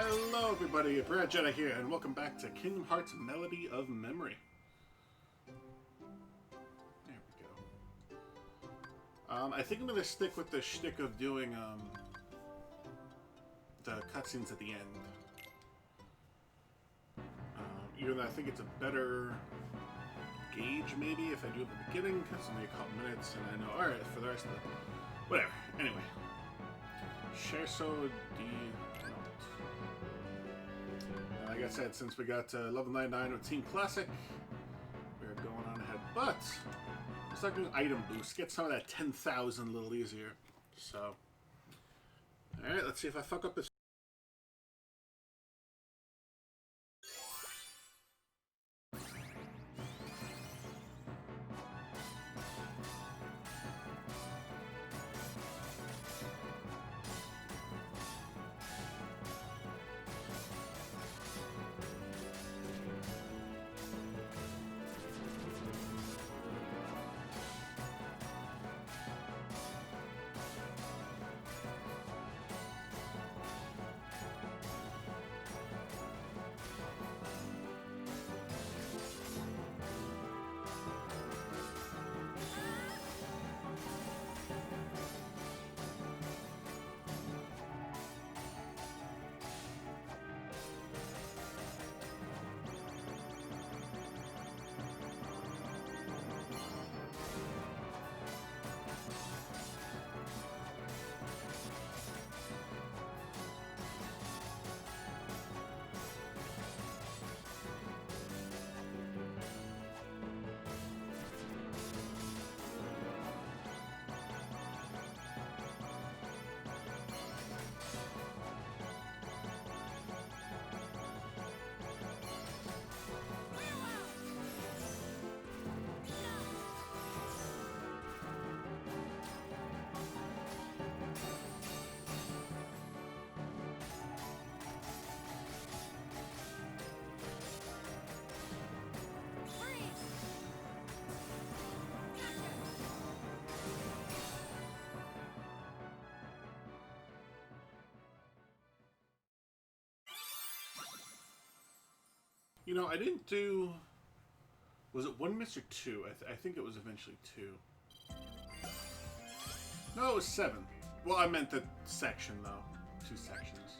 Hello everybody, BriDaJedi here, and welcome back to Kingdom Hearts Melody of Memory. There we go. I think I'm going to stick with the shtick of doing the cutscenes at the end. Even though I think it's a better gauge, maybe, if I do it at the beginning, because it's only a couple minutes, and I know, alright, for the rest of the... Whatever. Anyway. Cherso di... Like I said, since we got level 99 with Team Classic, we're going on ahead. But, let's start doing item boosts. Get some of that 10,000 a little easier. So, alright, let's see if I fuck up this. You know, I didn't do... Was it 1 miss or 2? I think it was eventually 2. No, it was 7. Well, I meant the section, though. 2 sections.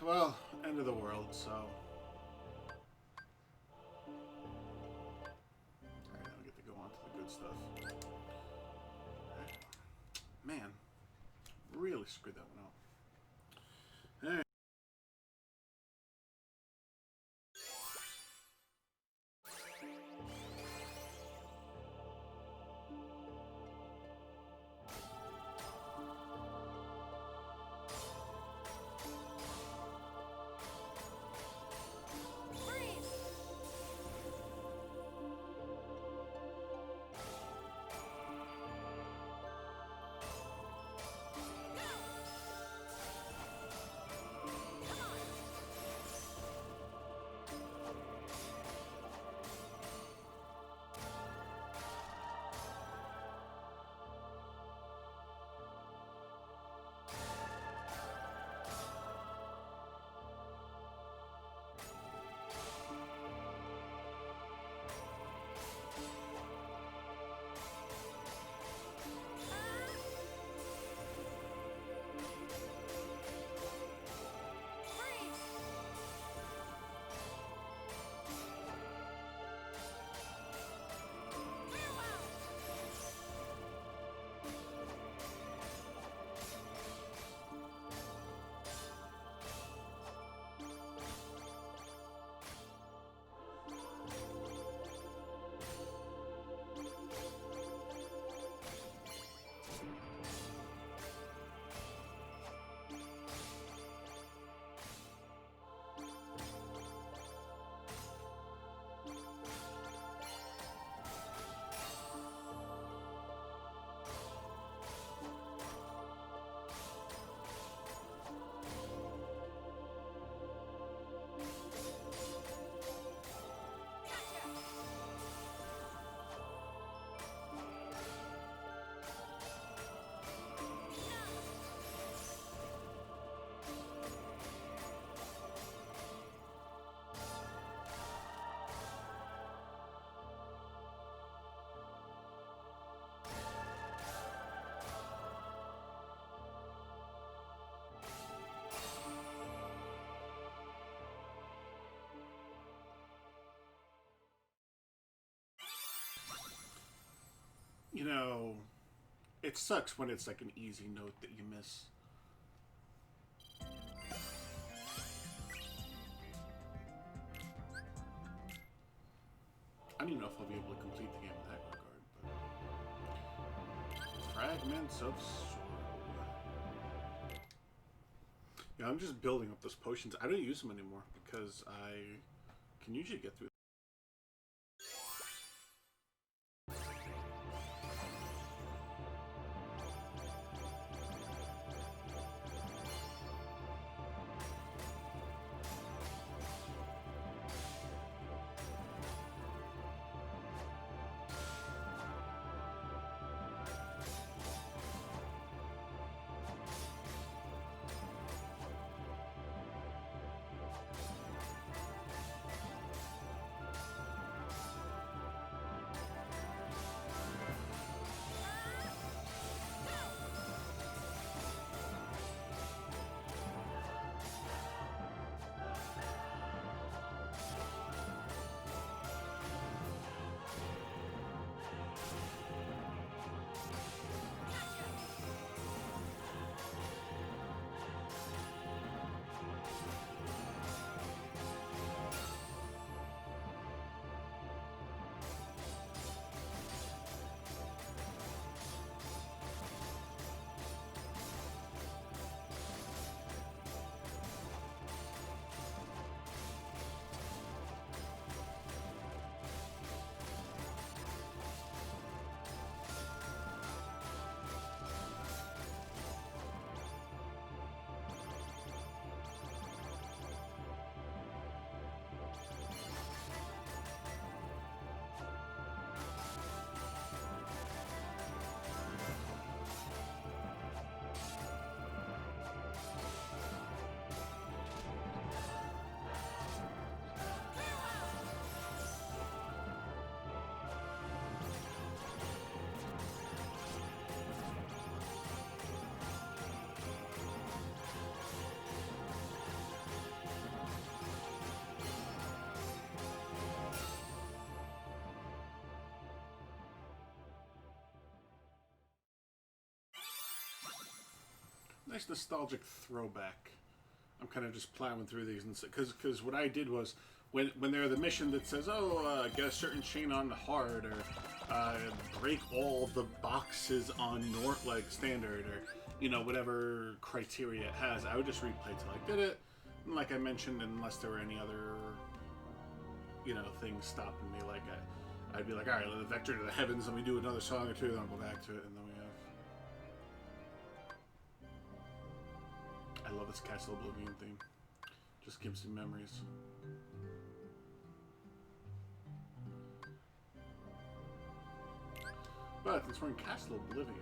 Well, end of the world, so... Alright, now we get to go on to the good stuff. Man, really screwed that one up. Alright. you know, it sucks when it's like an easy note that you miss. I don't even know if I'll be able to complete the game in that regard, but... Fragments of Sorrow. Yeah, I'm just building up those potions. I don't use them anymore because I can usually get through. Nice nostalgic throwback. I'm kind of just plowing through these, and because what I did was when they're the mission that says, oh, get a certain chain on hard, or break all the boxes on like standard, or whatever criteria it has, I would just replay till I did it. And like I mentioned, unless there were any other things stopping me, like I'd be like, all right, let the vector to the heavens, and we do another song or two, then I'll go back to it, and then we have. I love this Castle Oblivion theme. Just gives me memories. But since we're in Castle Oblivion,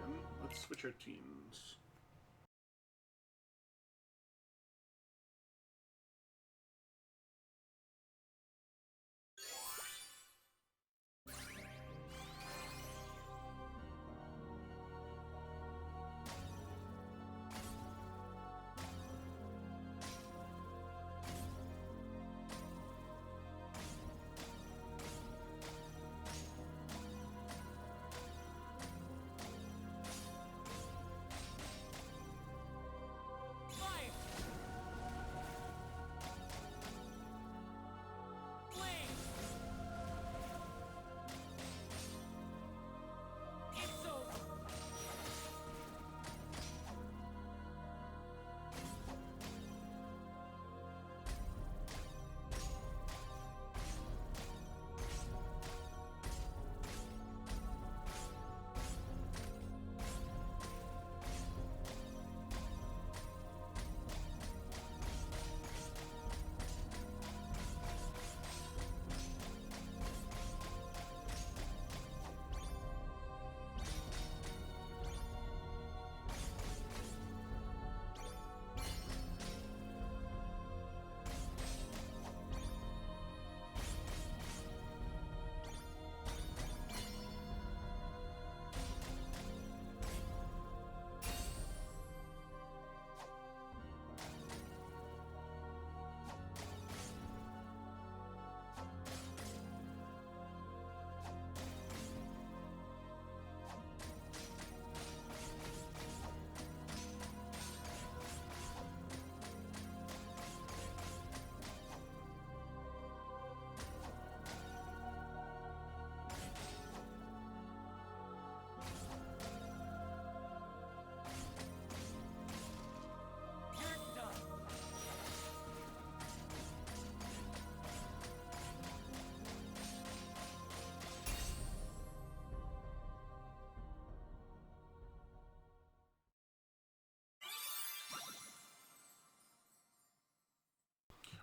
let's switch our teams.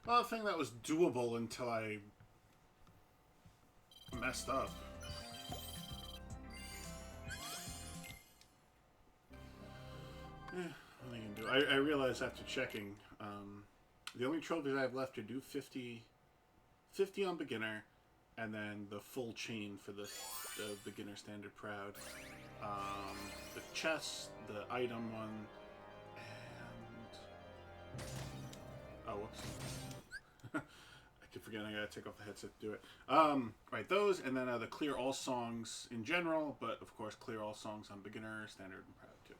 a thing that was doable until I messed up. What are you gonna do? I realized after checking, the only trophies I have left to do 50 on beginner, and then the full chain for the beginner standard proud. The chest, the item one, and oh, whoops! I keep forgetting I gotta take off the headset to do it. Right, those, and then the clear all songs in general, but of course clear all songs on beginner, standard, and proud too.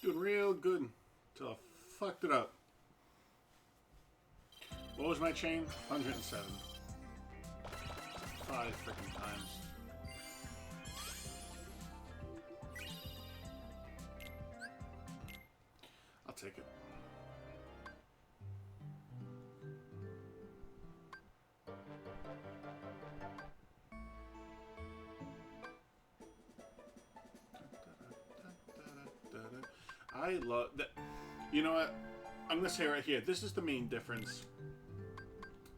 Doing real good until I fucked it up. What was my chain? 107. 5 freaking times. I'll take it. I love that. You know what? I'm gonna say right here. This is the main difference.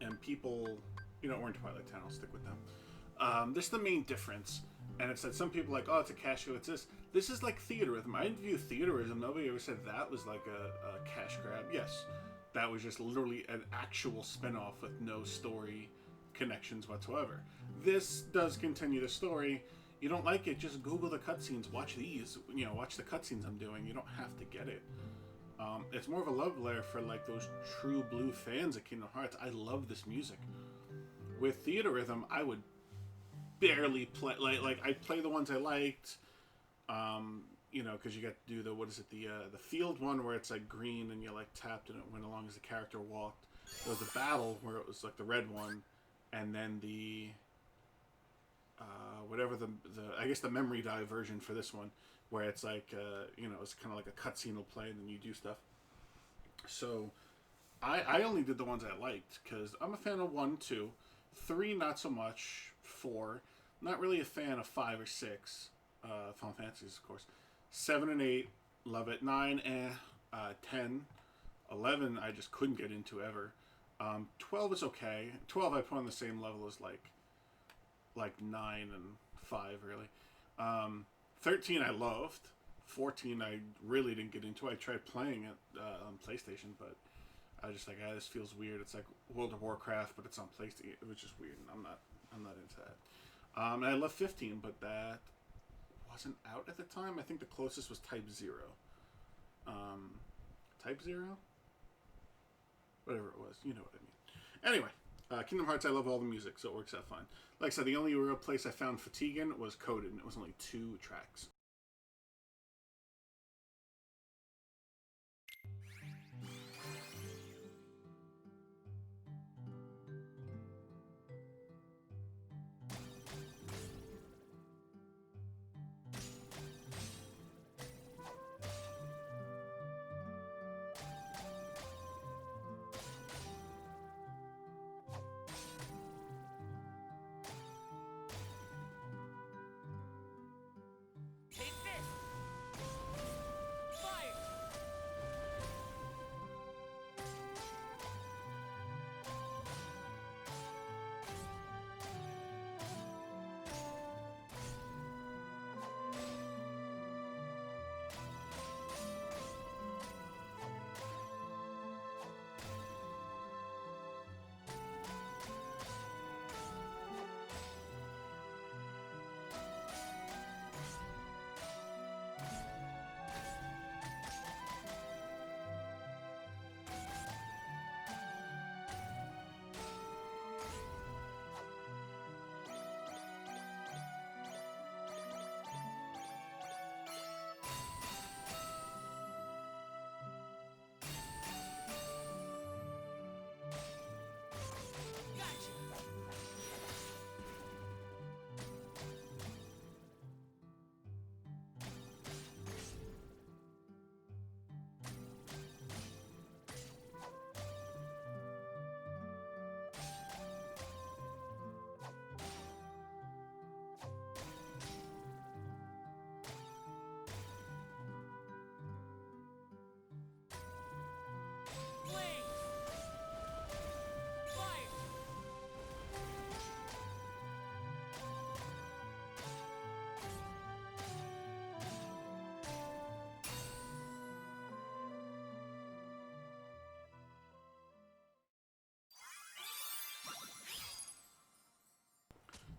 And people, you know, we're in Twilight Town. I'll stick with them. This is the main difference. And it's that some people are like, oh, it's a cash grab. It's this. This is like theaterism. I didn't view theaterism. Nobody ever said that was like a cash grab. Yes, that was just literally an actual spinoff with no story connections whatsoever. This does continue the story. You don't like it, just Google the cutscenes. Watch these. You know, watch the cutscenes I'm doing. You don't have to get it. It's more of a love letter for like those true blue fans of Kingdom Hearts. I love this music. With theaterism, I would barely play. Like I'd play the ones I liked. You know, because you got to do the, what is it, the field one where it's like green and you like tapped and it went along as the character walked. There was the battle where it was like the red one, and then the whatever the I guess the memory dive version for this one, where it's like you know, it's kind of like a cutscene will play and then you do stuff. So I only did the ones I liked because I'm a fan of 1, 2, 3 not so much, 4 not really a fan of 5 or 6 Final Fantasies of course, 7 and 8 love it, 9 10, 11 I just couldn't get into ever. 12 is okay. 12 I put on the same level as like 9 and 5 really. 13 I loved. 14 I really didn't get into. I tried playing it on PlayStation, but I was just like, this feels weird. It's like World of Warcraft, but it's on PlayStation. It was just weird, and I'm not into that. And I love 15, but that wasn't out at the time. I think the closest was Type 0. Type 0? Whatever it was. You know what I mean. Anyway, Kingdom Hearts, I love all the music, so it works out fine. Like I said, the only real place I found fatigue in was Coded, and it was only 2 tracks.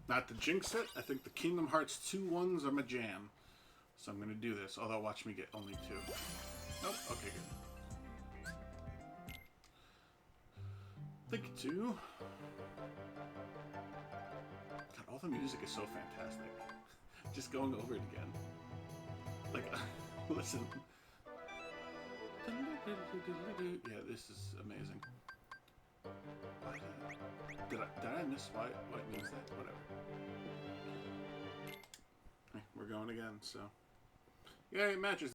Not to jinx it, I think the Kingdom Hearts 2 ones are my jam. So I'm going to do this, although watch me get only 2. Nope, okay, good. Thank you, 2. God, all the music is so fantastic. Just going over it again. Like, listen. Yeah, this is amazing. Did I miss why it means that? Whatever. Okay, we're going again, so. Yeah, it matches.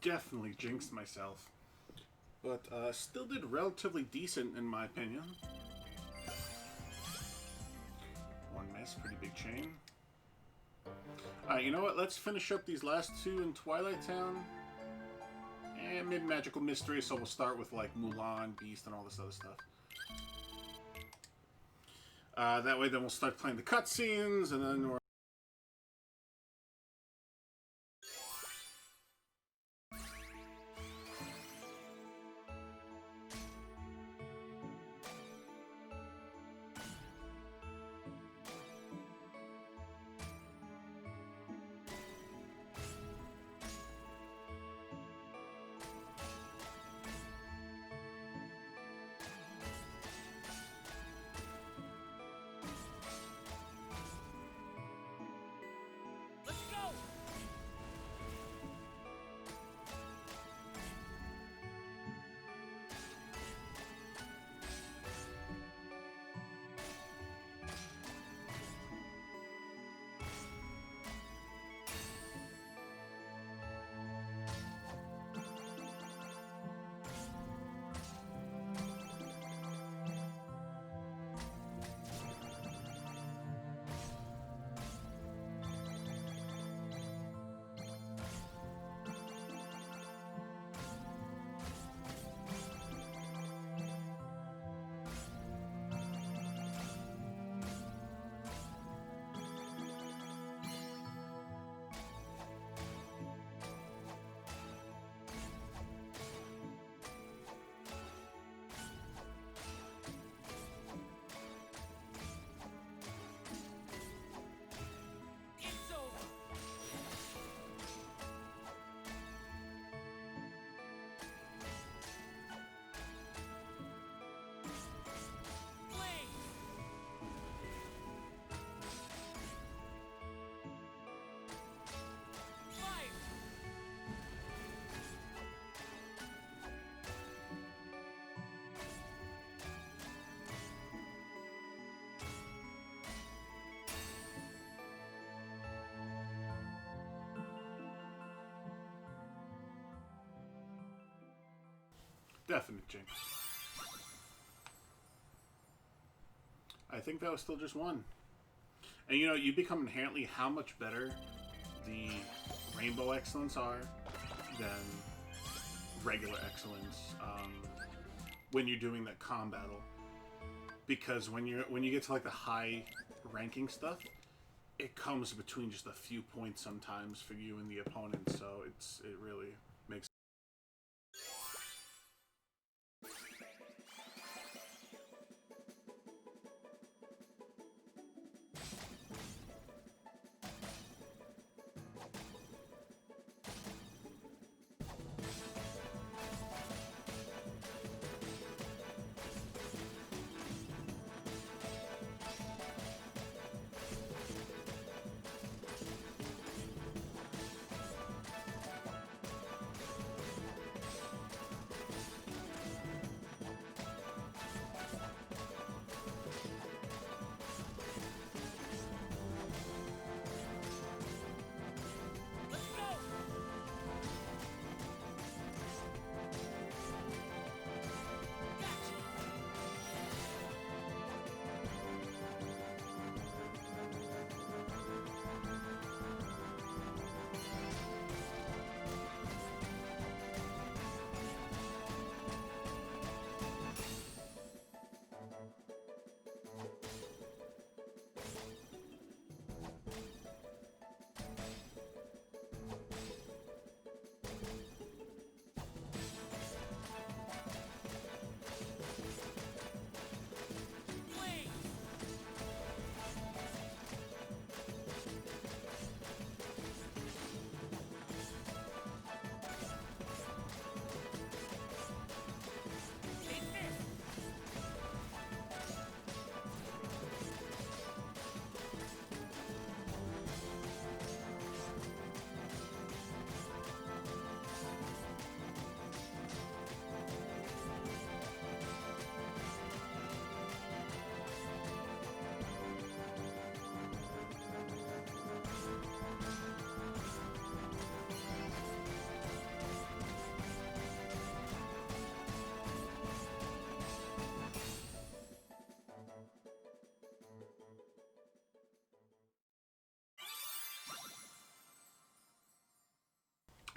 definitely jinxed myself. But still did relatively decent in my opinion. One miss, pretty big chain. Alright, you know what? Let's finish up these last two in Twilight Town. And maybe Magical Mystery, so we'll start with like Mulan, Beast, and all this other stuff. That way then we'll start playing the cutscenes, and then we're... Definite jinx. I think that was still just one. And you know, you become inherently how much better the Rainbow Excellence are than regular Excellence when you're doing that calm battle. Because when you get to like the high ranking stuff, it comes between just a few points sometimes for you and the opponent, so it really makes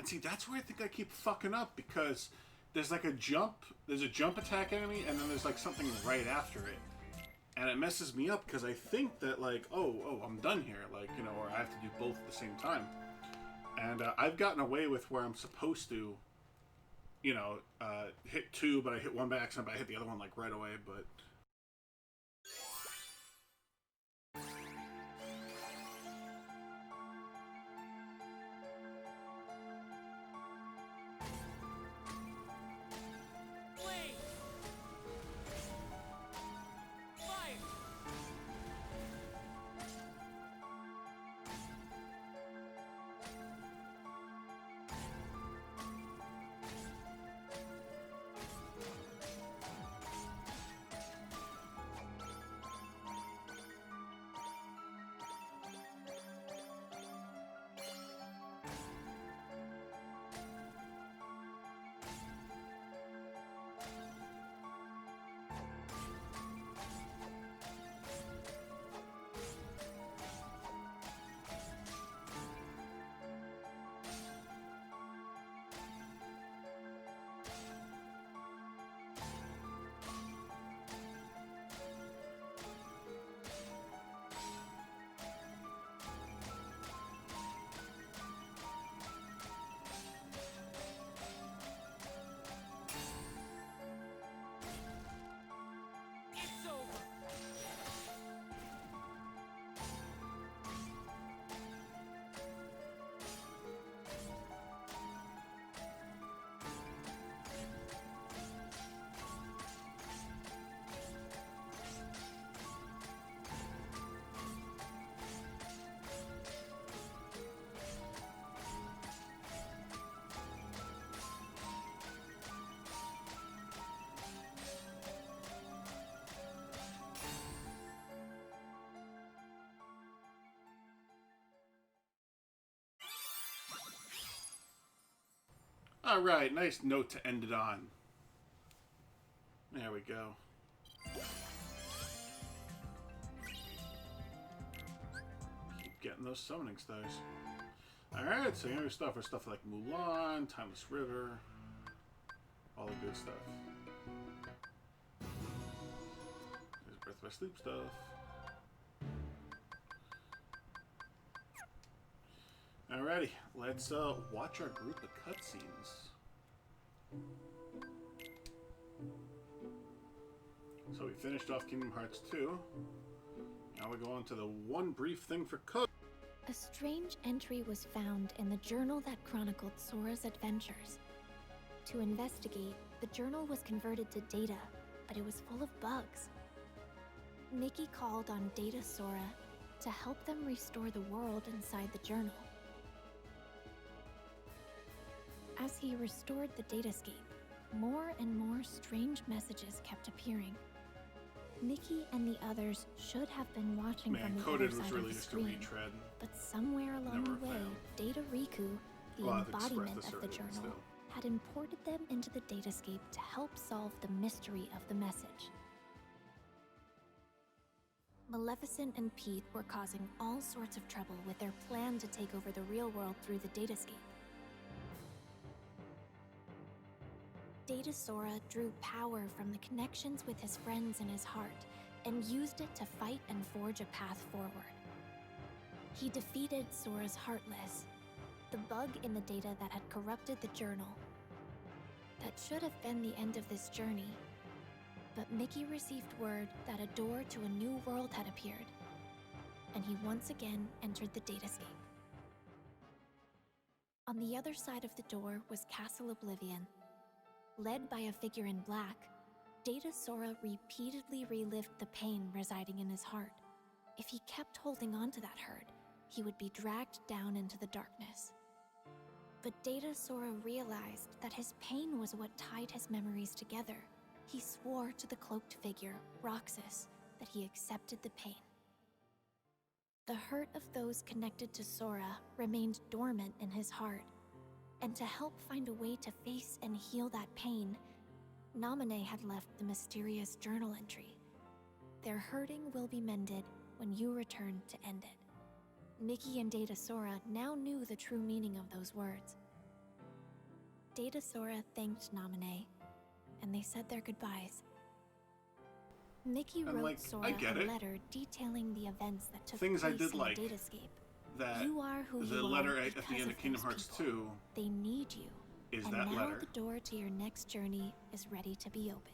And see, that's where I think I keep fucking up, because there's like a jump attack enemy, and then there's like something right after it. And it messes me up, because I think that like, oh, I'm done here, like, you know, or I have to do both at the same time. And I've gotten away with where I'm supposed to, you know, hit two, but I hit one by accident, but I hit the other one like right away, but... Alright, nice note to end it on. There we go. Keep getting those summoning stars. Alright, so here's stuff for stuff like Mulan, Timeless River, all the good stuff. There's Birth by Sleep stuff. Alrighty, let's watch our group of cutscenes. So we finished off Kingdom Hearts 2. Now we go on to the one brief thing for code. A strange entry was found in the journal that chronicled Sora's adventures. To investigate, the journal was converted to data, but it was full of bugs. Mickey called on Data Sora to help them restore the world inside the journal. As he restored the datascape, more and more strange messages kept appearing. Mickey and the others should have been watching from the other side of the screen, but somewhere along the way, Data Riku, the embodiment of the journal, had imported them into the datascape to help solve the mystery of the message. Maleficent and Pete were causing all sorts of trouble with their plan to take over the real world through the datascape. Data Sora drew power from the connections with his friends in his heart and used it to fight and forge a path forward. He defeated Sora's Heartless, the bug in the data that had corrupted the journal. That should have been the end of this journey, but Mickey received word that a door to a new world had appeared, and he once again entered the datascape. On the other side of the door was Castle Oblivion. Led by a figure in black, Data Sora repeatedly relived the pain residing in his heart. If he kept holding on to that hurt, he would be dragged down into the darkness. But Data Sora realized that his pain was what tied his memories together. He swore to the cloaked figure, Roxas, that he accepted the pain. The hurt of those connected to Sora remained dormant in his heart. And to help find a way to face and heal that pain, Naminé had left the mysterious journal entry. Their hurting will be mended when you return to end it. Mickey and Data Sora now knew the true meaning of those words. Data Sora thanked Naminé, and they said their goodbyes. Mickey And, wrote like, Sora I get a it. letter detailing the events that took Things I place did in like. the datascape. That You are who the you letter are at the because end of Kingdom those Hearts people. 2 They need you. is And that now letter. the door to your next journey is ready to be opened.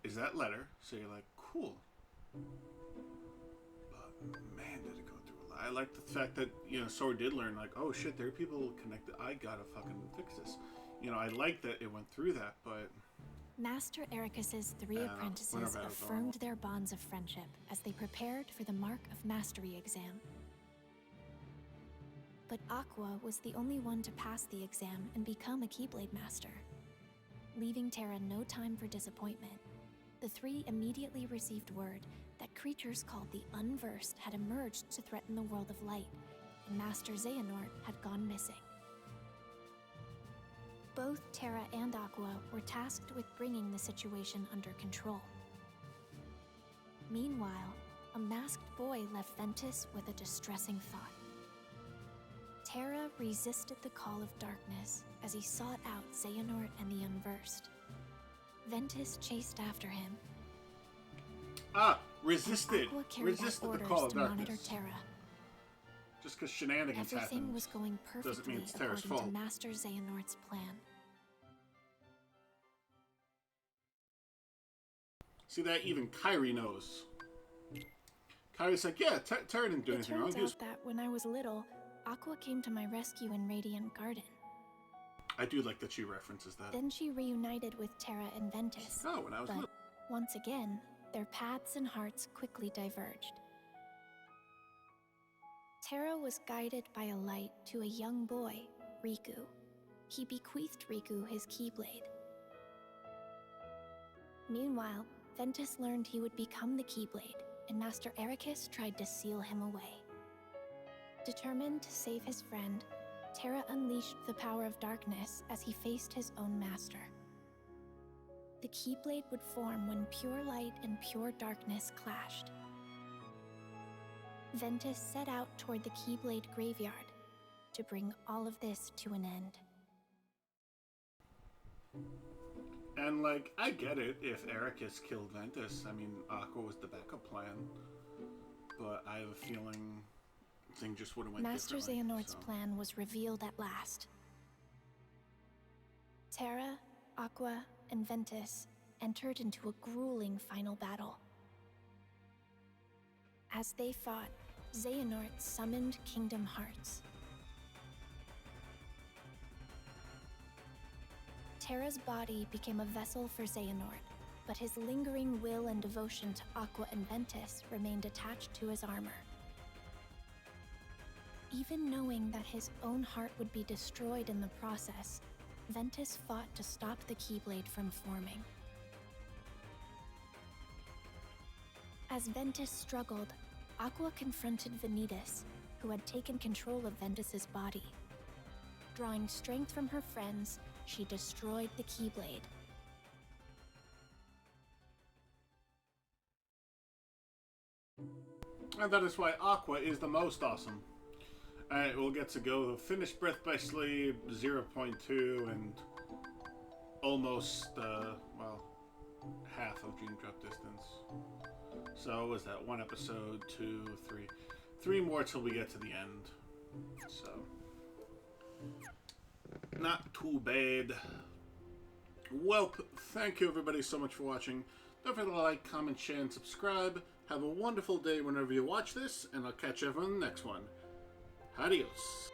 Is that letter. So you're like, cool. But man, did it go through a lot. I like the fact that, you know, Sora did learn, like, oh shit, there are people connected. I gotta fucking fix this. You know, I like that it went through that, but Master Ericus's three apprentices affirmed their bonds of friendship as they prepared for the Mark of Mastery exam. But Aqua was the only one to pass the exam and become a Keyblade Master. Leaving Terra no time for disappointment, the three immediately received word that creatures called the Unversed had emerged to threaten the world of light, and Master Xehanort had gone missing. Both Terra and Aqua were tasked with bringing the situation under control. Meanwhile, a masked boy left Ventus with a distressing thought. Terra resisted the call of darkness as he sought out Xehanort and the Unversed. Ventus chased after him. Resisted. Resisted the call of darkness. Terra. Just because shenanigans Everything happened was going perfectly doesn't mean it's Terra's according fault. to Master Xehanort's plan. See that? Even Kairi knows. Kairi's like, yeah, Terra didn't do anything wrong. It turns out that when I was little, Aqua came to my rescue in Radiant Garden. I do like that she references that. Then she reunited with Terra and Ventus. Oh, when I was but little. Once again, their paths and hearts quickly diverged. Terra was guided by a light to a young boy, Riku. He bequeathed Riku his Keyblade. Meanwhile, Ventus learned he would become the Keyblade, and Master Ericus tried to seal him away. Determined to save his friend, Terra unleashed the power of darkness as he faced his own master. The Keyblade would form when pure light and pure darkness clashed. Ventus set out toward the Keyblade graveyard to bring all of this to an end. And, like, I get it if Ericus killed Ventus. I mean, Aqua was the backup plan. But I have a feeling things just would have went Master differently. Xehanort's plan was revealed at last. Terra, Aqua, and Ventus entered into a grueling final battle. As they fought, Xehanort summoned Kingdom Hearts. Terra's body became a vessel for Xehanort, but his lingering will and devotion to Aqua and Ventus remained attached to his armor. Even knowing that his own heart would be destroyed in the process, Ventus fought to stop the Keyblade from forming. As Ventus struggled, Aqua confronted Vanitas, who had taken control of Ventus's body. Drawing strength from her friends, she destroyed the Keyblade. And that is why Aqua is the most awesome. Alright, we'll get to go finish Breath by Sleep, 0.2, and almost, well, half of Dream Drop Distance. So, what was that? 1 episode, 2, 3. 3 more till we get to the end. So, not too bad. Well, thank you everybody so much for watching. Don't forget to like, comment, share, and subscribe. Have a wonderful day whenever you watch this, and I'll catch you on the next one. Adios.